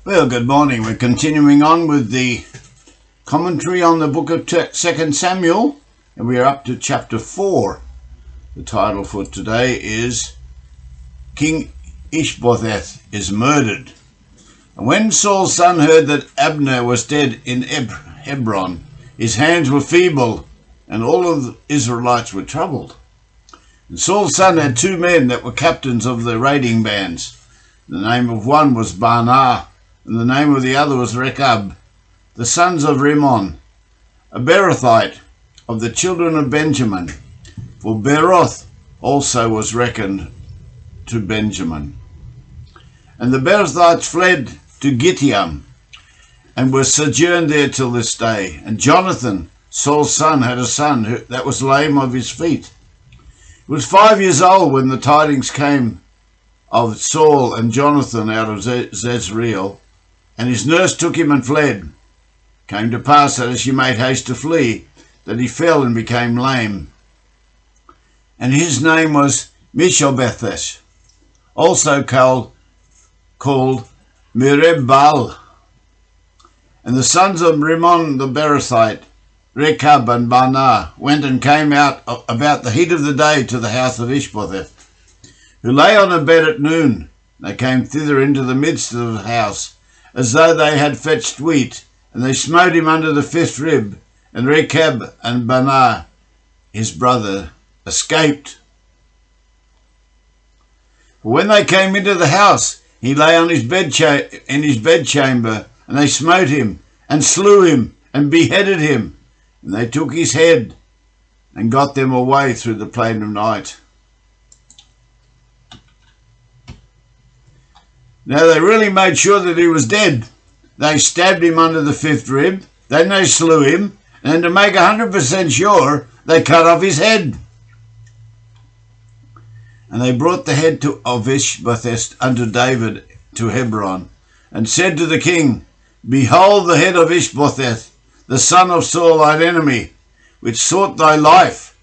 Well, good morning. We're continuing on with the commentary on the book of 2 Samuel, and we are up to chapter 4. The title for today is King Ishbosheth is murdered. And when Saul's son heard that Abner was dead in Hebron, his hands were feeble, and all of the Israelites were troubled. And Saul's son had two men that were captains of the raiding bands. The name of one was Baanah, and the name of the other was Rechab, the sons of Rimmon, a Beerothite of the children of Benjamin. For Beeroth also was reckoned to Benjamin. And the Beerothites fled to Gittim, and were sojourned there till this day. And Jonathan, Saul's son, had a son that was lame of his feet. He was 5 years old when the tidings came of Saul and Jonathan out of Jezreel, and his nurse took him and fled. Came to pass that as she made haste to flee, that he fell and became lame. And his name was Mephibosheth, also called Merib-Baal. And the sons of Rimmon the Beerothite, Rechab and Baanah, went and came out about the heat of the day to the house of Ishbosheth, who lay on a bed at noon. They came thither into the midst of the house, as though they had fetched wheat, and they smote him under the fifth rib, and Rechab and Baanah, his brother, escaped. For when they came into the house, he lay on his in his bedchamber, and they smote him, and slew him, and beheaded him. And they took his head, and got them away through the plain of night. Now they really made sure that he was dead. They stabbed him under the fifth rib, then they slew him, and to make 100% sure, they cut off his head. And they brought the head of Ishbosheth unto David to Hebron, and said to the king, Behold the head of Ishbosheth, the son of Saul thine enemy, which sought thy life.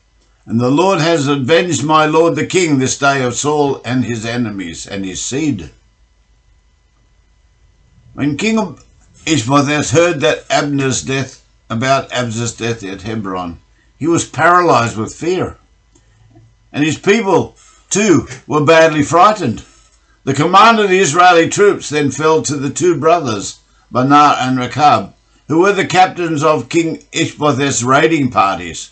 And the Lord has avenged my lord the king this day of Saul and his enemies and his seed. When King Ishbosheth heard that Abner's death at Hebron, he was paralyzed with fear, and his people too were badly frightened. The commander of the Israeli troops then fell to the two brothers, Baanah and Rechab, who were the captains of King Ishbosheth's raiding parties.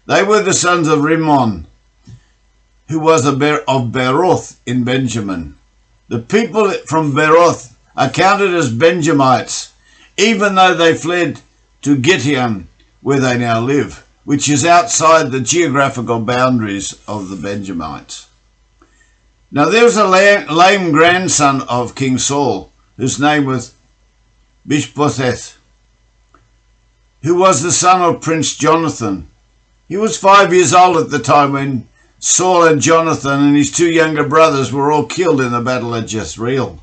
They were the sons of Rimmon, who was of Beeroth in Benjamin. The people from Beeroth are counted as Benjamites, even though they fled to Gittim, where they now live, which is outside the geographical boundaries of the Benjamites. Now there was a lame grandson of King Saul, whose name was Ishbosheth, who was the son of Prince Jonathan. He was 5 years old at the time when Saul and Jonathan and his two younger brothers were all killed in the battle at Jezreel.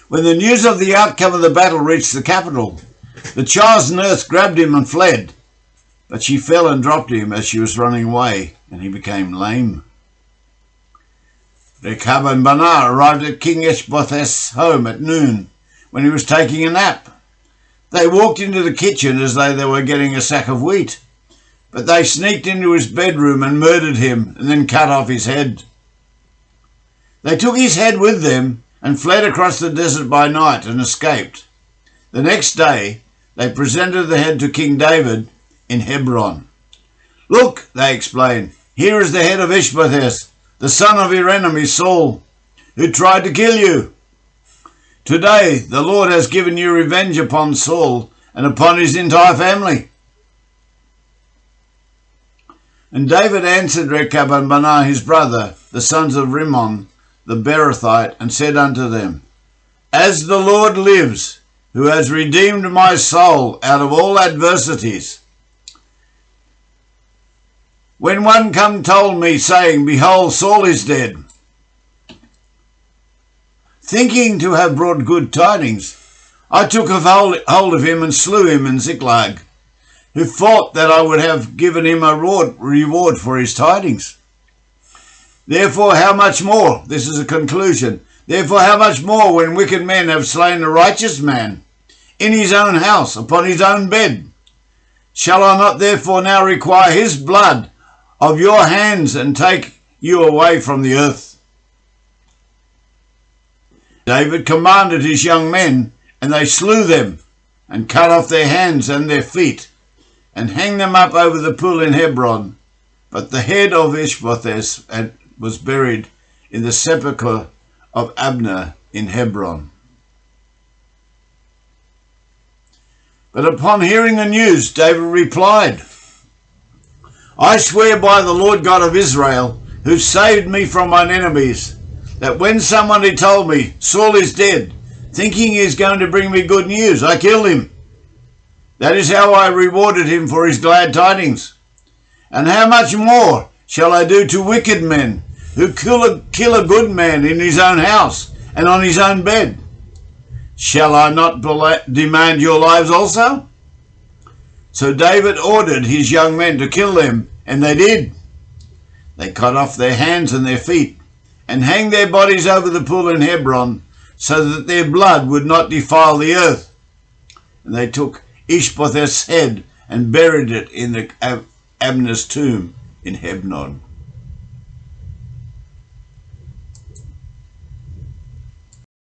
When the news of the outcome of the battle reached the capital, the child's nurse grabbed him and fled, but she fell and dropped him as she was running away, and he became lame. Rechab and Baanah arrived at King Ishbosheth's home at noon, when he was taking a nap. They walked into the kitchen as though they were getting a sack of wheat, but they sneaked into his bedroom and murdered him, and then cut off his head. They took his head with them and fled across the desert by night and escaped. The next day they presented the head to King David in Hebron. Look, they explained, here is the head of Ishbosheth, the son of your enemy Saul, who tried to kill you. Today the Lord has given you revenge upon Saul and upon his entire family. And David answered Rechab and Baanah his brother, the sons of Rimmon the Beerothite, and said unto them, As the Lord lives, who has redeemed my soul out of all adversities. When one come told me, saying, Behold, Saul is dead, thinking to have brought good tidings, I took hold of him and slew him in Ziklag, who thought that I would have given him a reward for his tidings. Therefore how much more, this is a conclusion, therefore how much more when wicked men have slain a righteous man in his own house, upon his own bed? Shall I not therefore now require his blood of your hands and take you away from the earth? David commanded his young men, and they slew them, and cut off their hands and their feet, and hanged them up over the pool in Hebron. But the head of Ishbosheth was buried in the sepulchre of Abner in Hebron. But upon hearing the news, David replied, I swear by the Lord God of Israel, who saved me from mine enemies, that when somebody told me, Saul is dead, thinking he is going to bring me good news, I killed him. That is how I rewarded him for his glad tidings. And how much more shall I do to wicked men, who kill a good man in his own house and on his own bed? Shall I not demand your lives also? So David ordered his young men to kill them, and they did. They cut off their hands and their feet, and hanged their bodies over the pool in Hebron, so that their blood would not defile the earth. And they took Ishbosheth's head and buried it in Abner's tomb in Hebron.